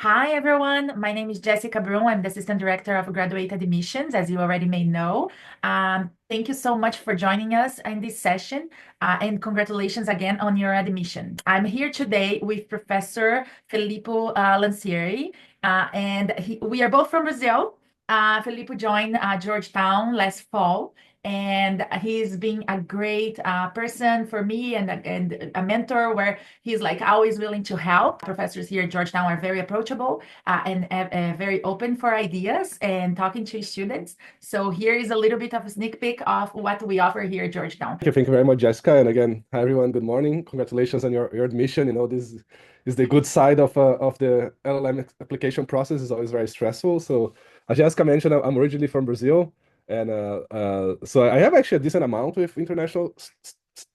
Hi, everyone. My name is Jessica Brum. I'm the Assistant Director of Graduate Admissions, as you already may know. Thank you so much for joining us in this session, and congratulations again on your admission. I'm here today with Professor Filippo Lancieri, and we are both from Brazil. Filippo joined Georgetown last fall, and he's been a great person for me and a mentor where he's like always willing to help. Professors here at Georgetown are very approachable and very open for ideas and talking to students. So here is a little bit of a sneak peek of what we offer here at Georgetown. Thank you very much, Jessica. And again, hi everyone. Good morning. Congratulations on your admission. This is the good side of the LLM application process. Is always very stressful. So, as Jessica mentioned, I'm originally from Brazil, and so I have actually a decent amount with international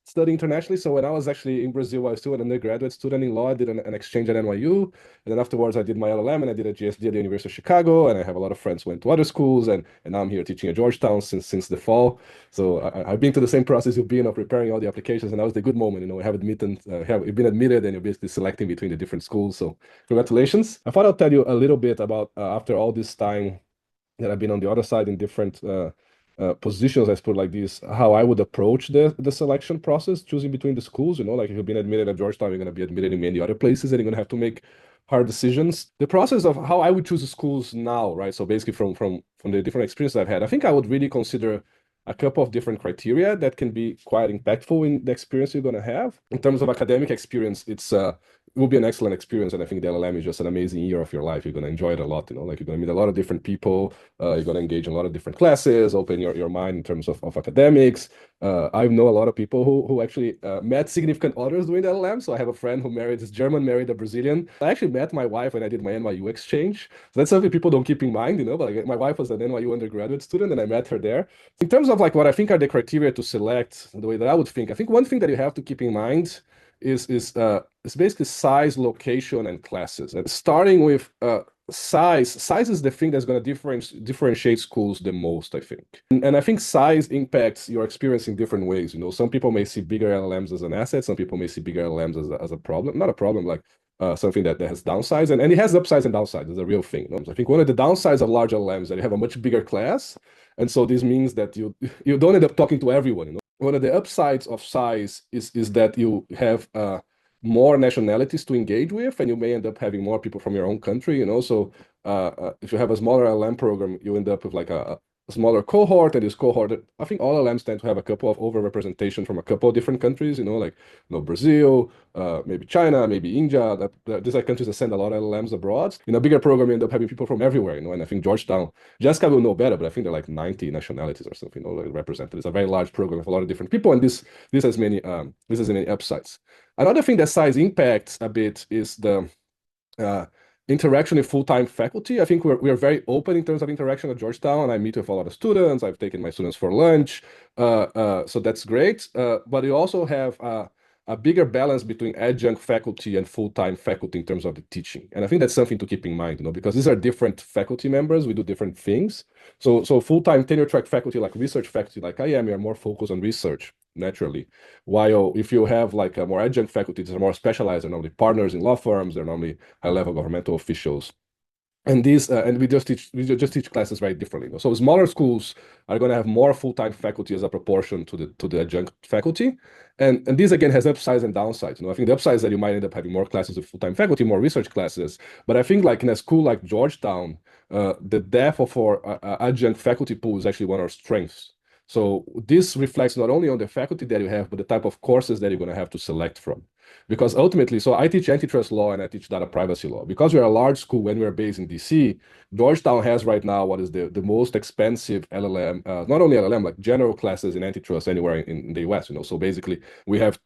study internationally. So when I was actually in Brazil, I was still an undergraduate student in law. I did an exchange at NYU, and then afterwards I did my LLM and I did a GSD at the University of Chicago. And I have a lot of friends who went to other schools, and now I'm here teaching at Georgetown since the fall. So I've been through the same process you've been of preparing all the applications, and that was the good moment. We have you've been admitted, and you're basically selecting between the different schools. So congratulations. I thought I'll tell you a little bit about after all this time that I've been on the other side in different positions, I put like this, how I would approach the selection process, choosing between the schools. Like if you've been admitted at Georgetown, you're going to be admitted in many other places, and you're going to have to make hard decisions. The process of how I would choose the schools now, right? So basically from the different experiences I've had, I think I would really consider a couple of different criteria that can be quite impactful in the experience you're going to have. In terms of academic experience, it will be an excellent experience, and I think the LLM is just an amazing year of your life. You're going to enjoy it a lot. Like you're going to meet a lot of different people. You're going to engage in a lot of different classes, open your mind in terms of academics. I know a lot of people who actually met significant others doing the LLM. So I have a friend who married this German, married a Brazilian. I actually met my wife when I did my NYU exchange. So that's something people don't keep in mind, but like, my wife was an NYU undergraduate student, and I met her there. In terms of like what I think are the criteria to select, the way that I would think, I think one thing that you have to keep in mind is basically size, location, and classes. And starting with size is the thing that's going to differentiate schools the most, I think. And I think size impacts your experience in different ways. Some people may see bigger LLMs as an asset. Some people may see bigger LLMs as a problem. Not a problem, like something that has downsides. And it has upsides and downsides. It's a real thing. So I think one of the downsides of large LLMs is that you have a much bigger class. And so this means that you don't end up talking to everyone. One of the upsides of size is that you have more nationalities to engage with, and you may end up having more people from your own country. So if you have a smaller LM program, you end up with like a smaller cohort, and this cohort, I think all LMs tend to have a couple of over-representation from a couple of different countries, like Brazil, maybe China, maybe India. These are countries that send a lot of LLMs abroad. In a bigger program, you end up having people from everywhere, and I think Georgetown, Jessica will know better, but I think they're like 90 nationalities or something, like represented. It's a very large program with a lot of different people, and this has many upsides. Another thing that size impacts a bit is the interaction with full-time faculty. I think we're very open in terms of interaction at Georgetown. I meet with a lot of students. I've taken my students for lunch. So that's great. But you also have a bigger balance between adjunct faculty and full-time faculty in terms of the teaching. And I think that's something to keep in mind, because these are different faculty members. We do different things. So full-time tenure track faculty, like research faculty, like I am, are more focused on research naturally. While if you have like a more adjunct faculty that are more specialized, they're normally partners in law firms, they're normally high-level governmental officials. And we just teach classes very differently. So smaller schools are going to have more full-time faculty as a proportion to the adjunct faculty, and this again has upsides and downsides. I think the upsides that you might end up having more classes with full-time faculty, more research classes. But I think like in a school like Georgetown, the depth of our adjunct faculty pool is actually one of our strengths. So this reflects not only on the faculty that you have, but the type of courses that you're going to have to select from. Because ultimately, so I teach antitrust law and I teach data privacy law. Because we're a large school and we're based in DC, Georgetown has right now what is the most expensive LLM, not only LLM, like general classes in antitrust anywhere in the US. So basically, we have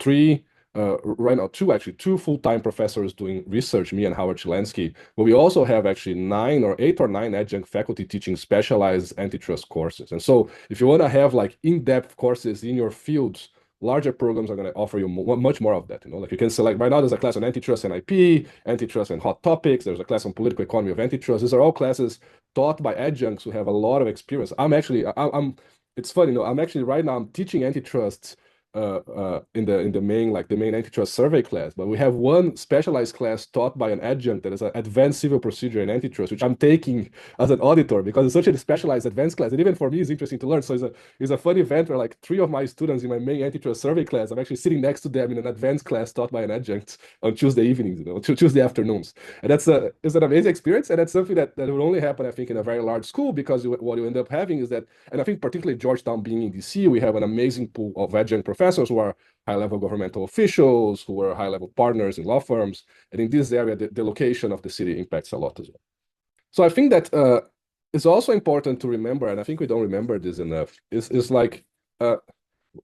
right now, two full-time professors doing research, me and Howard Chilansky, but we also have actually 8 or 9 adjunct faculty teaching specialized antitrust courses. And so if you want to have like in-depth courses in your fields, larger programs are going to offer you much more of that. Like you can select, right now there's a class on antitrust and IP, antitrust and hot topics. There's a class on political economy of antitrust. These are all classes taught by adjuncts who have a lot of experience. It's funny, I'm actually right now, I'm teaching antitrust in the main antitrust survey class, but we have one specialized class taught by an adjunct that is an advanced civil procedure in antitrust, which I'm taking as an auditor because it's such a specialized advanced class. And even for me, it's interesting to learn. So it's a fun event where like three of my students in my main antitrust survey class, I'm actually sitting next to them in an advanced class taught by an adjunct on Tuesday evenings, Tuesday afternoons. And it's an amazing experience. And that's something that will only happen, I think, in a very large school because what you end up having is that, and I think particularly Georgetown being in DC, we have an amazing pool of adjunct professors who are high-level governmental officials, who are high-level partners in law firms. And in this area, the location of the city impacts a lot as well. So I think that it's also important to remember, and I think we don't remember this enough, is like uh,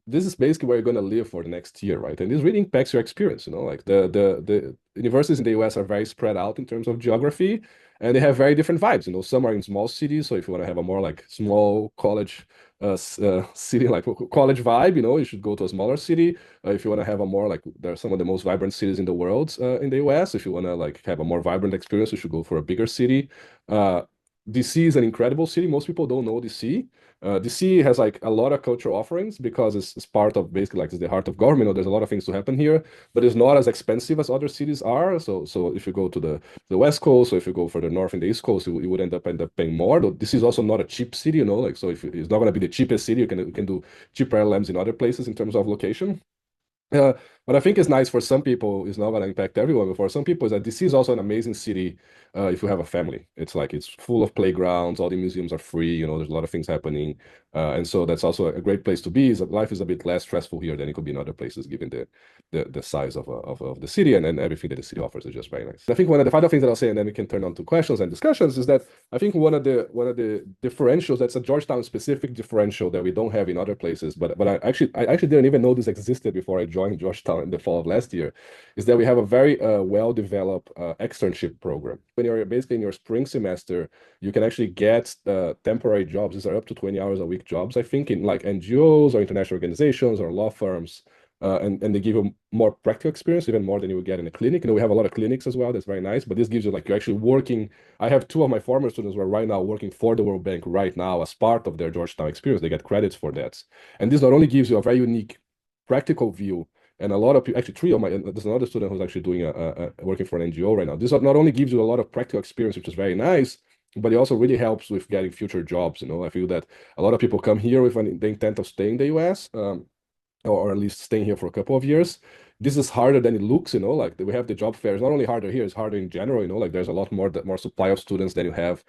this is basically where you're going to live for the next year, right? And this really impacts your experience. Like the universities in the US are very spread out in terms of geography, and they have very different vibes. Some are in small cities, so if you want to have a more like small college city, like college vibe, you should go to a smaller city. If you want to have a more like, there are some of the most vibrant cities in the world in the US. If you want to like have a more vibrant experience, you should go for a bigger city. Uh, DC is an incredible city. Most people don't know DC. DC has like a lot of cultural offerings because it's part of basically like it's the heart of government. There's a lot of things to happen here, but it's not as expensive as other cities are. So if you go to the West Coast, or if you go further north in the East Coast, you would end up paying more. Though this is also not a cheap city, like so if it's not going to be the cheapest city, you can do cheaper LLMs in other places in terms of location. What I think is nice for some people is not going to impact everyone, but for some people is that DC is also an amazing city if you have a family. It's like it's full of playgrounds, all the museums are free, there's a lot of things happening. And so that's also a great place to be. Life is a bit less stressful here than it could be in other places, given the size of the city and everything that the city offers is just very nice. I think one of the final things that I'll say, and then we can turn on to questions and discussions, is that I think one of the differentials that's a Georgetown specific differential that we don't have in other places, but I actually didn't even know this existed before I joined Georgetown in the fall of last year, is that we have a very well developed externship program. When you're basically in your spring semester, you can actually get temporary jobs. These are up to 20 hours a week jobs, I think, in like NGOs or international organizations or law firms. And they give you more practical experience, even more than you would get in a clinic. We have a lot of clinics as well. That's very nice. But this gives you like you're actually working. I have two of my former students who are right now working for the World Bank right now as part of their Georgetown experience. They get credits for that. And this not only gives you a very unique practical view, and a lot of people, actually three of my, there's another student who's actually doing working for an NGO right now. This not only gives you a lot of practical experience, which is very nice, but it also really helps with getting future jobs. I feel that a lot of people come here with the intent of staying in the US. Or at least staying here for a couple of years. This is harder than it looks, like we have the job fair. It's not only harder here, it's harder in general, like there's a lot more supply of students than you have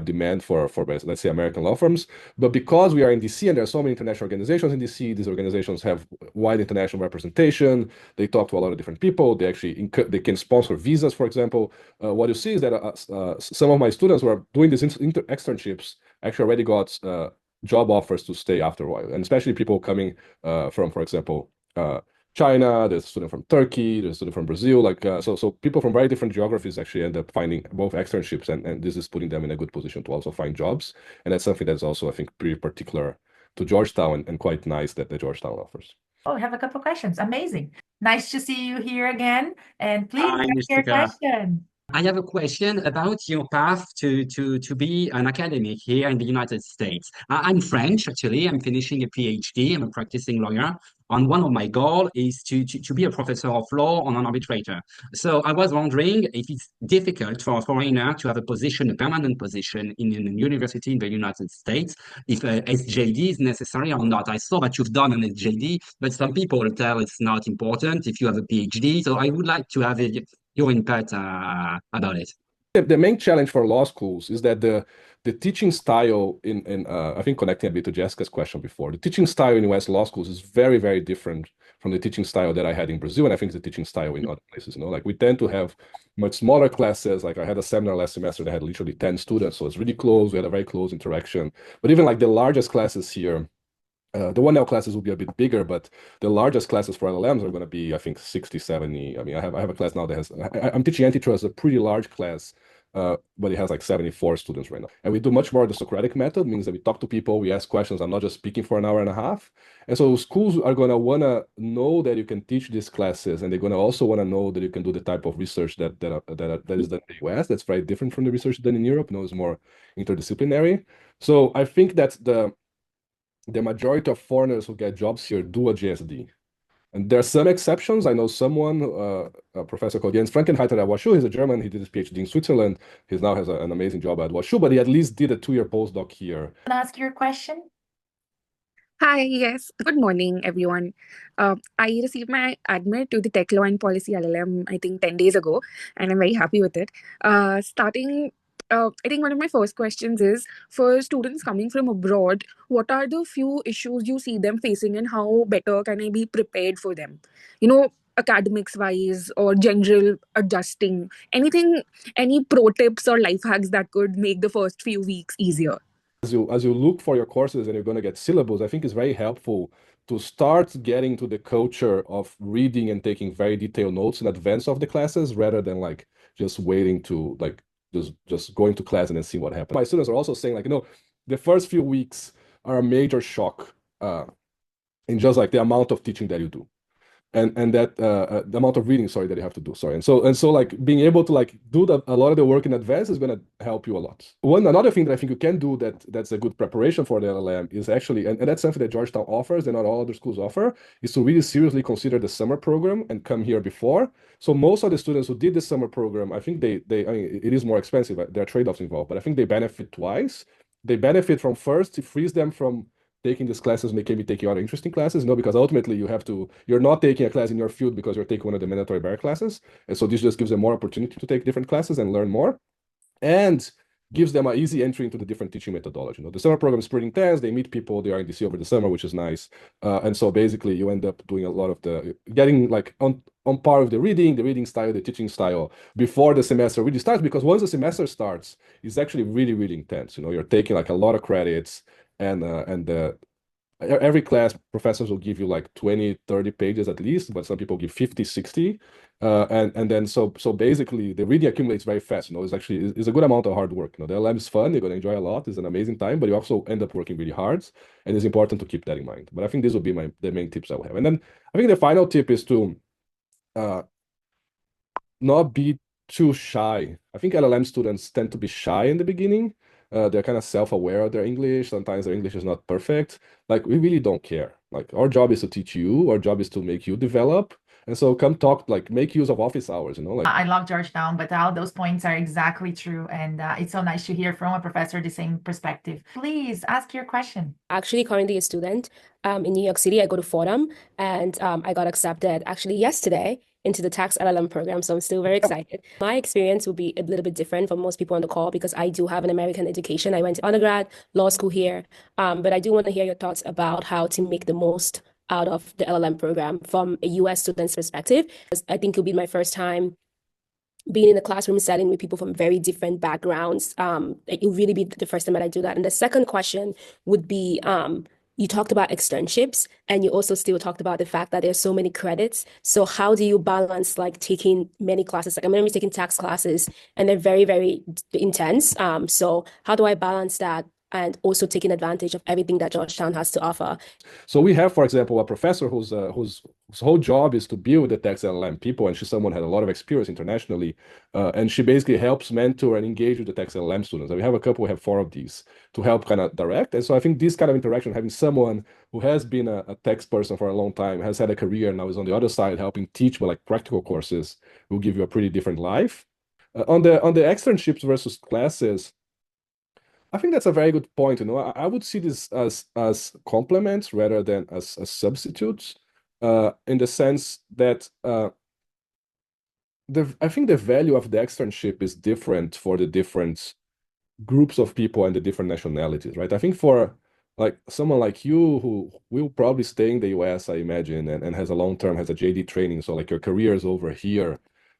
demand for let's say American law firms. But because we are in DC and there are so many international organizations in DC, these organizations have wide international representation. They talk to a lot of different people. They actually they can sponsor visas, for example. What you see is that some of my students who are doing these externships actually already got job offers to stay after a while, and especially people coming from, for example, China. There's a student from Turkey. There's a student from Brazil. So people from very different geographies actually end up finding both externships, and this is putting them in a good position to also find jobs. And that's something that's also, I think, pretty particular to Georgetown and quite nice that the Georgetown offers. Oh, I have a couple questions. Amazing. Nice to see you here again. And please Hi, ask your Mr. question. I have a question about your path to be an academic here in the United States. I'm French, actually. I'm finishing a PhD. I'm a practicing lawyer. And one of my goals is to be a professor of law and an arbitrator. So I was wondering if it's difficult for a foreigner to have a position, a permanent position in a university in the United States, if a SJD is necessary or not. I saw that you've done an SJD, but some people tell it's not important if you have a PhD. So I would like to have your input about it. The main challenge for law schools is that the teaching style in I think connecting a bit to Jessica's question before, the teaching style in US law schools is very, very different from the teaching style that I had in Brazil, and I think the teaching style in other places. Like we tend to have much smaller classes. Like I had a seminar last semester that had literally 10 students, so it's really close. We had a very close interaction. But even like the largest classes here, the 1L classes will be a bit bigger, but the largest classes for LLMs are going to be, I think, 60, 70. I mean, I have a class now that has, I'm teaching antitrust, a pretty large class, but it has like 74 students right now. And we do much more the Socratic method, means that we talk to people, we ask questions. I'm not just speaking for an hour and a half. And so schools are going to want to know that you can teach these classes, and they're going to also want to know that you can do the type of research that is done in the US. That's very different from the research done in Europe. It's more interdisciplinary. So I think that the majority of foreigners who get jobs here do a GSD. And there are some exceptions. I know someone, a professor called Jens Frankenheiter at WashU. He's a German. He did his PhD in Switzerland. He now has an amazing job at WashU, but he at least did a 2-year postdoc here. Can I ask your question? Hi, yes. Good morning, everyone. I received my admit to the Tech Law and Policy LLM, I think 10 days ago, and I'm very happy with it. I think one of my first questions is for students coming from abroad, what are the few issues you see them facing and how better can I be prepared for them? Academics wise or general adjusting, anything, any pro tips or life hacks that could make the first few weeks easier? As you look for your courses and you're going to get syllabus, I think it's very helpful to start getting to the culture of reading and taking very detailed notes in advance of the classes rather than like just waiting to like just going to class and then see what happens. My students are also saying like, the first few weeks are a major shock in just like the amount of teaching that you do. And that the amount of reading, sorry, that you have to do, sorry. And so like being able to like do a lot of the work in advance is going to help you a lot. Another thing that I think you can do that's a good preparation for the LLM is actually, and that's something that Georgetown offers and not all other schools offer, is to really seriously consider the summer program and come here before. So most of the students who did the summer program, I think I mean, it is more expensive. There are trade-offs involved, but I think they benefit twice. They benefit from first, it frees them from taking these classes and they can be taking other interesting classes, because ultimately you're not taking a class in your field because you're taking one of the mandatory bar classes. And so this just gives them more opportunity to take different classes and learn more. And gives them an easy entry into the different teaching methodology. The summer program is pretty intense. They meet people. They are in DC over the summer, which is nice. And so basically you end up doing a lot of getting like on par with the reading style, the teaching style before the semester really starts, because once the semester starts, it's actually really, really intense. You're taking like a lot of credits and every class professors will give you like 20, 30 pages at least, but some people give 50, 60. And then so basically the reading accumulates very fast. It's a good amount of hard work. The LM is fun, you're going to enjoy a lot, it's an amazing time, but you also end up working really hard, and it's important to keep that in mind. But I think these would be the main tips I would have. And then I think the final tip is to not be too shy. I think LLM students tend to be shy in the beginning. They're kind of self-aware of their English. Sometimes their English is not perfect. Like, we really don't care. Like, our job is to teach you. Our job is to make you develop. And so come talk, like, make use of office hours, like. I love Georgetown, but all those points are exactly true. And it's so nice to hear from a professor the same perspective. Please ask your question. Actually, currently a student in New York City. I go to Fordham, and I got accepted actually yesterday into the tax LLM program. So I'm still very excited. My experience will be a little bit different from most people on the call because I do have an American education. I went to undergrad, law school here. But I do want to hear your thoughts about how to make the most out of the LLM program from a US student's perspective. I think it'll be my first time being in a classroom setting with people from very different backgrounds. It'll really be the first time that I do that. And the second question would be, you talked about externships, and you also still talked about the fact that there's so many credits. So how do you balance like taking many classes? Like I'm going to be taking tax classes, and they're very, very intense. So how do I balance that and also taking advantage of everything that Georgetown has to offer? So we have, for example, a professor whose whole job is to build the tax LLM people, and she's someone who had a lot of experience internationally, and she basically helps mentor and engage with the tax LLM students. And we have a couple, we have 4 of these to help kind of direct. And so I think this kind of interaction, having someone who has been a tax person for a long time, has had a career, now is on the other side helping teach, but like practical courses, will give you a pretty different life. On the externships versus classes, I think that's a very good point. I would see this as complements rather than as substitutes, in the sense that I think the value of the externship is different for the different groups of people and the different nationalities, right? I think for like someone like you who will probably stay in the US, I imagine, and has a long-term, has a JD training, so like your career is over here.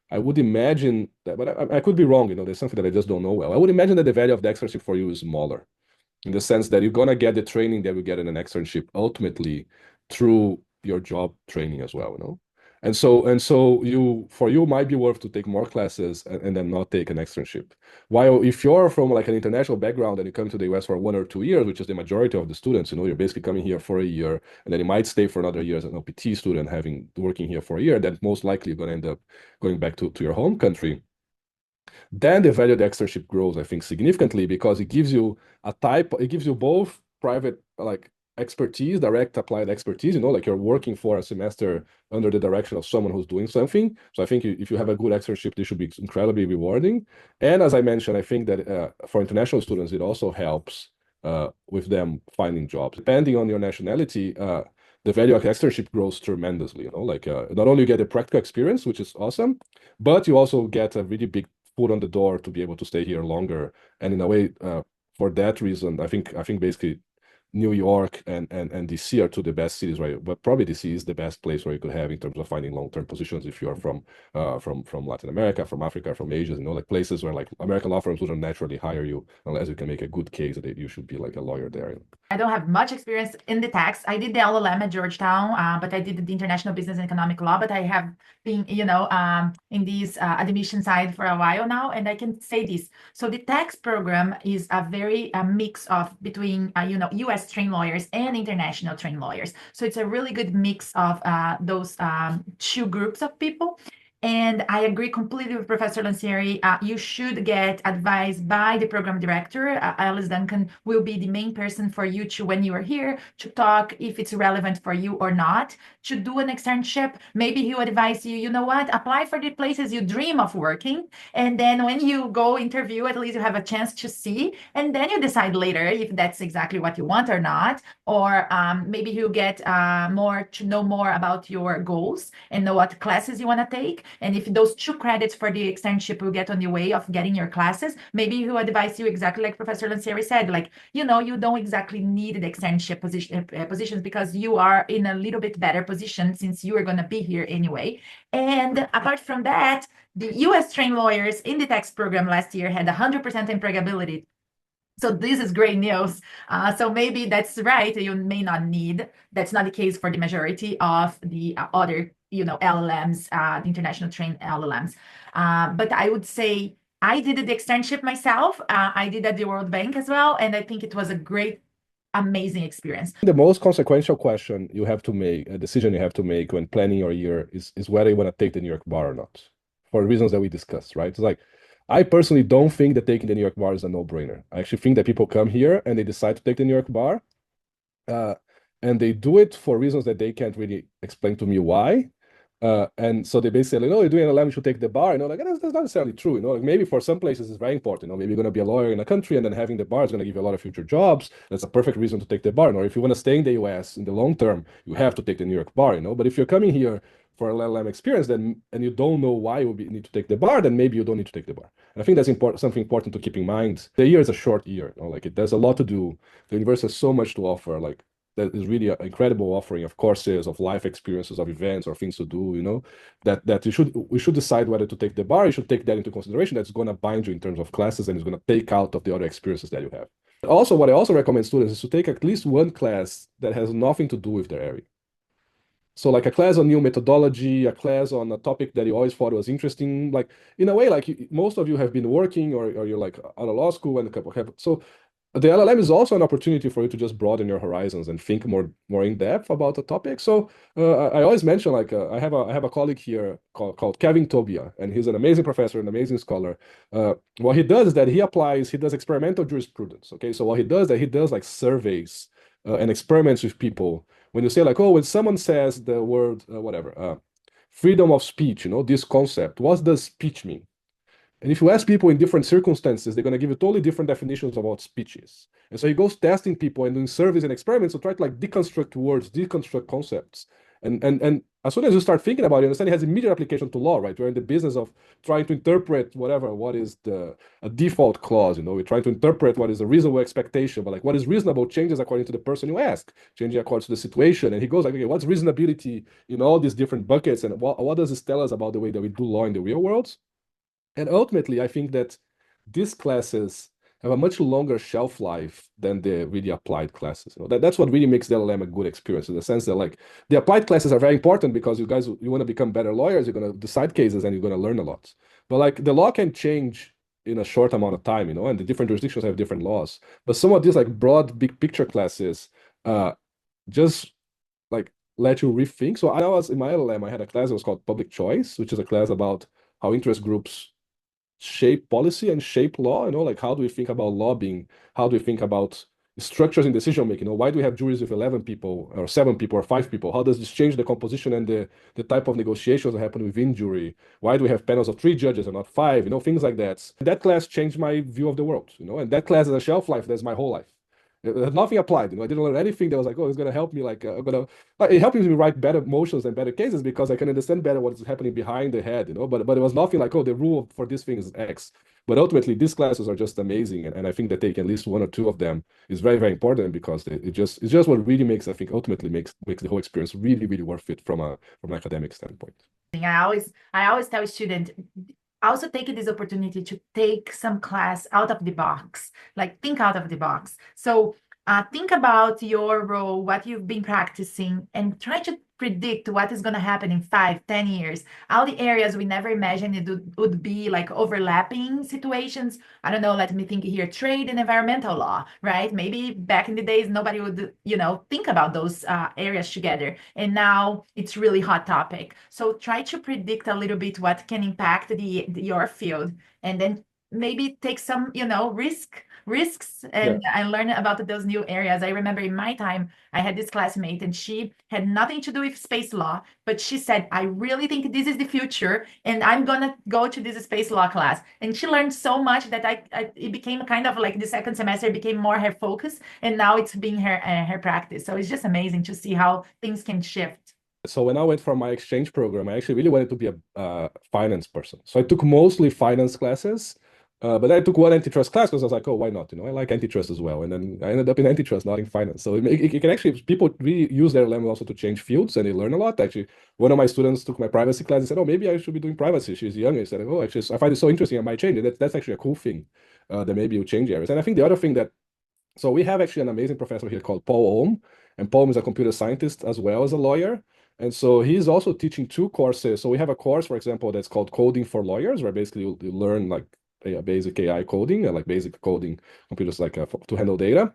I would imagine that, but I could be wrong, there's something that I just don't know well. I would imagine that the value of the externship for you is smaller, in the sense that you're gonna get the training that you get in an externship ultimately through your job training as well. And so for you might be worth to take more classes and then not take an externship. While if you're from like an international background and you come to the US for 1 or 2 years, which is the majority of the students, you're basically coming here for a year, and then you might stay for another year as an OPT student, working here for a year, then most likely you're going to end up going back to your home country. Then the value of the externship grows, I think, significantly, because it gives you both private, like expertise, direct applied expertise, like you're working for a semester under the direction of someone who's doing something. So I think if you have a good externship, this should be incredibly rewarding. And as I mentioned, I think that for international students, it also helps with them finding jobs. Depending on your nationality, the value of externship grows tremendously. Like not only you get a practical experience, which is awesome, but you also get a really big foot on the door to be able to stay here longer. And in a way, for that reason, I think basically New York and DC are two of the best cities, right? But probably DC is the best place where you could have in terms of finding long-term positions if you are from Latin America, from Africa, from Asia, like places where like American law firms wouldn't naturally hire you unless you can make a good case that you should be like a lawyer there. I don't have much experience in the tax. I did the LLM at Georgetown, but I did the international business and economic law. But I have been, in this admission side for a while now, and I can say this. So the tax program is a very mix of between, U.S. trained lawyers and international trained lawyers. So it's a really good mix of those two groups of people. And I agree completely with Professor Lancieri. You should get advice by the program director. Alice Duncan will be the main person for you to, when you are here, to talk if it's relevant for you or not, to do an externship. Maybe he'll advise you, you know what, apply for the places you dream of working. And then when you go interview, at least you have a chance to see. And then you decide later if that's exactly what you want or not. Or maybe you'll get to know more about your goals and know what classes you want to take. And if those 2 credits for the externship will get on the way of getting your classes, maybe he'll advise you exactly like Professor Lancieri said, like, you don't exactly need the externship positions because you are in a little bit better position since you are going to be here anyway. And apart from that, the US trained lawyers in the tax program last year had 100% employability. So this is great news. So maybe that's right. You may not need. That's not the case for the majority of the other, LLMs, the international trained LLMs. But I would say I did the externship myself. I did at the World Bank as well, and I think it was a great, amazing experience. The most consequential question you have to make, a decision you have to make when planning your year is whether you want to take the New York bar or not, for reasons that we discussed, right? It's like, I personally don't think that taking the New York bar is a no-brainer. I actually think that people come here and they decide to take the New York bar, and they do it for reasons that they can't really explain to me why. And so they basically say, you're doing LLM, you should take the bar. Like that's not necessarily true. Like maybe for some places it's very important. Maybe you're going to be a lawyer in a country and then having the bar is going to give you a lot of future jobs. That's a perfect reason to take the bar. Or if you want to stay in the US in the long term, you have to take the New York bar. But if you're coming here for LLM experience, and you don't know why you need to take the bar, then maybe you don't need to take the bar. And I think that's something important to keep in mind. The year is a short year. Like there's a lot to do. The university has so much to offer. Like that is really an incredible offering of courses, of life experiences, of events, or things to do. That we should decide whether to take the bar. You should take that into consideration. That's going to bind you in terms of classes and it's going to take out of the other experiences that you have. Also, what I also recommend students is to take at least one class that has nothing to do with their area. So like a class on new methodology, a class on a topic that you always thought was interesting. Like in a way, like most of you have been working or you're like out of law school and a couple of, so the LLM is also an opportunity for you to just broaden your horizons and think more in depth about the topic. So I always mention like I have a colleague here called Kevin Tobia, and he's an amazing professor, an amazing scholar. What he does is that he does experimental jurisprudence. Okay, so what he does that he does like surveys and experiments with people. When you say like, when someone says the word freedom of speech, this concept, what does speech mean? And if you ask people in different circumstances, they're going to give you totally different definitions of what speech is. And so he goes testing people and doing surveys and experiments to try to like deconstruct words, deconstruct concepts. And as soon as you start thinking about it, you understand it has immediate application to law, right? We're in the business of trying to interpret what is a default clause, we're trying to interpret what is a reasonable expectation, but like what is reasonable changes according to the person you ask, changing according to the situation. And he goes like, okay, what's reasonability in all these different buckets? And what does this tell us about the way that we do law in the real world? And ultimately, I think that these classes have a much longer shelf life than the really applied classes. That's what really makes the LLM a good experience, in the sense that like the applied classes are very important because you want to become better lawyers, you're going to decide cases and you're going to learn a lot. But like the law can change in a short amount of time, and the different jurisdictions have different laws. But some of these like broad big picture classes just like let you rethink. So I was in my LLM, I had a class that was called Public Choice, which is a class about how interest groups shape policy and shape law. Like how do we think about lobbying? How do we think about structures in decision making. Why do we have juries with 11 people or 7 people or 5 people? How does this change the composition and the type of negotiations that happen within jury? Why do we have panels of 3 judges and not 5? Things like that. That class changed my view of the world. And that class has a shelf life that's my whole life. Nothing applied. I didn't learn anything that was like, oh, it's gonna help me. Like, it helped me write better motions and better cases because I can understand better what's happening behind the head. But it was nothing like, oh, the rule for this thing is X. But ultimately, these classes are just amazing, and I think that taking at least 1 or 2 of them is very, very important because it's just what really makes, I think, ultimately makes the whole experience really, really worth it from an academic standpoint. I always tell students, also take this opportunity to take some class out of the box, like think out of the box. So think about your role, what you've been practicing, and try to predict what is going to happen in 5, 10 years. All the areas we never imagined it would be like overlapping situations. I don't know, let me think here, trade and environmental law, right? Maybe back in the days, nobody would, think about those areas together. And now it's really hot topic. So try to predict a little bit what can impact your field, and then maybe take some, risks and learn about those new areas. I remember in my time, I had this classmate and she had nothing to do with space law, but she said, I really think this is the future and I'm going to go to this space law class. And she learned so much that it became kind of like the second semester became more her focus, and now it's being her practice. So it's just amazing to see how things can shift. So when I went for my exchange program, I actually really wanted to be a finance person. So I took mostly finance classes. But I took 1 antitrust class because I was like, oh, why not? I like antitrust as well. And then I ended up in antitrust, not in finance. So it can actually, people really use their LLM also to change fields, and they learn a lot. Actually, one of my students took my privacy class and said, oh, maybe I should be doing privacy. She's young. I said, oh, actually, I find it so interesting. I might change it. That's actually a cool thing that maybe you change areas. And I think the other thing so we have actually an amazing professor here called Paul Ohm, and Paul is a computer scientist as well as a lawyer. And so he's also teaching 2 courses. So we have a course, for example, that's called Coding for Lawyers, where basically you learn like basic AI coding, like basic coding computers like to handle data.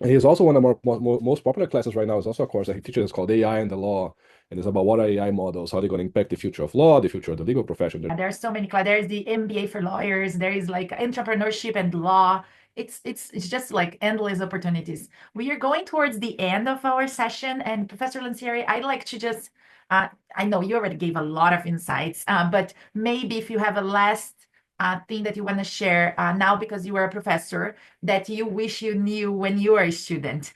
And he's also one of our most popular classes right now is also a course that he teaches called AI and the Law. And it's about what are AI models, how they're going to impact the future of law, the future of the legal profession. There are so many classes. There's the MBA for lawyers. There is like entrepreneurship and law. It's just like endless opportunities. We are going towards the end of our session, and Professor Lancieri, I'd like to just I know you already gave a lot of insights, but maybe if you have a last thing that you want to share now, because you are a professor, that you wish you knew when you were a student,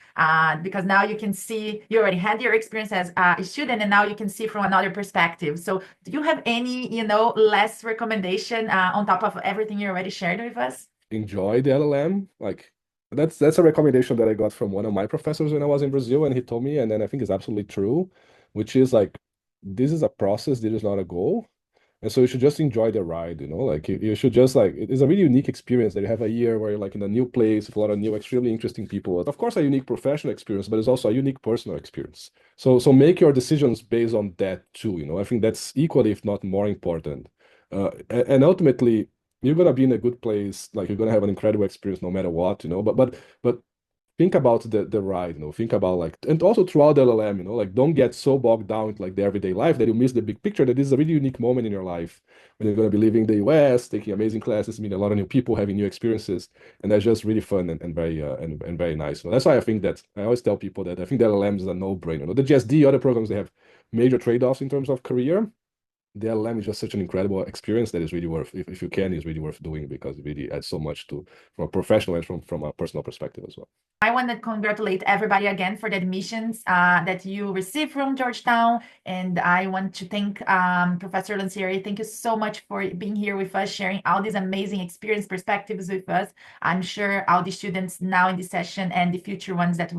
because now you can see, you already had your experience as a student, and now you can see from another perspective. So do you have any, last recommendation on top of everything you already shared with us? Enjoy the LLM. Like that's a recommendation that I got from one of my professors when I was in Brazil, and he told me, and then I think it's absolutely true, which is like, this is a process, this is not a goal. And so you should just enjoy the ride, like you should just like, it's a really unique experience that you have a year where you're like in a new place with a lot of new, extremely interesting people. Of course, a unique professional experience, but it's also a unique personal experience. So make your decisions based on that too, I think that's equally, if not more important. And ultimately, you're gonna be in a good place, like you're gonna have an incredible experience no matter what, but think about the ride, think about like, and also throughout the LLM, like don't get so bogged down with like the everyday life that you miss the big picture, that this is a really unique moment in your life when you're going to be leaving the US, taking amazing classes, meeting a lot of new people, having new experiences. And that's just really fun and very and very nice. So that's why I think that I always tell people that I think the LLM is a no-brainer. The GSD, other programs, they have major trade-offs in terms of career. The LLM is just such an incredible experience that is really worth, if you can, is really worth doing, because it really adds so much to from a professional and from a personal perspective as well. I want to congratulate everybody again for the admissions that you received from Georgetown. And I want to thank Professor Lancieri. Thank you so much for being here with us, sharing all these amazing experience perspectives with us. I'm sure all the students now in this session and the future ones that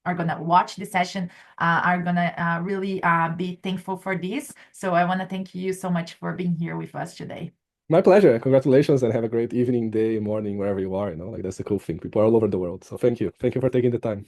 are going to watch the session are going to really be thankful for this. So I want to thank you so much for being here with us today. My pleasure. Congratulations, and have a great evening, day, morning, wherever you are. Like that's the cool thing. People are all over the world. So thank you. Thank you for taking the time.